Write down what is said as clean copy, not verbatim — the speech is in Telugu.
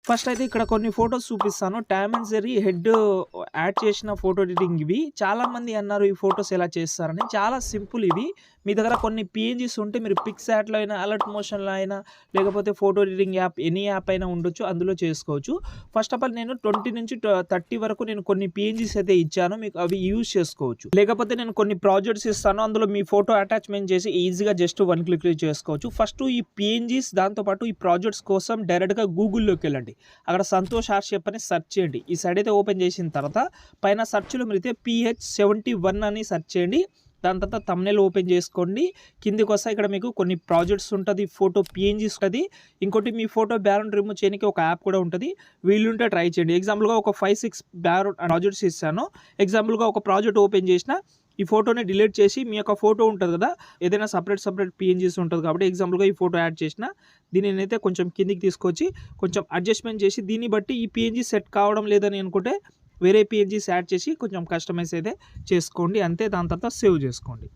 ఫస్ట్ అయితే ఇక్కడ కొన్ని ఫోటోస్ చూపిస్తాను. Tom and Jerry head add చేసిన ఫోటో ఎడిటింగ్ ఇవి. చాలామంది అన్నారు ఈ ఫోటోస్ ఎలా చేస్తారని. చాలా సింపుల్ ఇవి. మీ దగ్గర కొన్ని పీఎన్‌జీస్ ఉంటే మీరు పిక్సార్ట్‌లో అయినా, అలర్ట్ మోషన్‌లో అయినా, లేకపోతే photo editing app any app అయినా ఉండొచ్చు. అందులో చేసుకోవచ్చు. ఫస్ట్ ఆఫ్ ఆల్ నేను 20 నుంచి 30 వరకు నేను కొన్ని పీఎన్‌జీస్ అయితే ఇచ్చాను. మీకు అవి యూజ్ చేసుకోవచ్చు. లేకపోతే నేను కొన్ని ప్రాజెక్ట్స్ ఇస్తాను. అందులో మీ ఫోటో అటాచ్‌మెంట్ చేసి ఈజీగా జస్ట్ వన్ క్లిక్‌లో చేసుకోవచ్చు. ఫస్ట్ ఈ పీఎన్‌జీస్ దాంతో పాటు ఈ ప్రాజెక్ట్స్ కోసం డైరెక్ట్‌గా గూగుల్‌లోకెళ్ళండి. అక్కడ సంతోష్ ఆర్షిప్ అని సెర్చ్ చేయండి. ఈ సైట్ అయితే ఓపెన్ చేసిన తర్వాత పైన సెర్చ్‌లో మీరైతే PH71 అని సెర్చ్ చేయండి. దాని తర్వాత థంబ్‌నెయిల్ ఓపెన్ చేసుకోండి. కిందికొస్తే ఇక్కడ మీకు కొన్ని ప్రాజెక్ట్స్ ఉంటది. ఫోటో పీఎన్‌జీస్ ఉంటది. ఇంకోటి మీ ఫోటో బ్యాక్‌గ్రౌండ్ రిమూవ్ చేయడానికి ఒక యాప్ కూడా ఉంటది. వీలుంటే ట్రై చేయండి. ఎగ్జాంపుల్‌గా ఒక 5, 6 ప్రాజెక్ట్స్ ఇస్తాను. ఎగ్జాంపుల్‌గా ఒక ప్రాజెక్ట్ ఓపెన్ చేసిన ఈ ఫోటోని డిలీట్ చేసి మీ యొక్క ఫోటో ఉంటది కదా! ఏదైనా సెపరేట్ పీఎన్‌జీస్ ఉంటది కాబట్టి ఎగ్జాంపుల్‌గా ఈ ఫోటో యాడ్ చేసిన దీన్ని నేనైతే కొంచెం కిందికి తీసుకొచ్చి కొంచెం అడ్జస్ట్‌మెంట్ చేసి దీన్ని బట్టి ఈ పీఎన్‌జీ సెట్ కావడం లేదని అనుకుంటే వేరే పీఎన్‌జీస్ యాడ్ చేసి కొంచెం కస్టమైజ్ అయితే చేసుకోండి. అంతే దాని తర్వాత సేవ్ చేసుకోండి.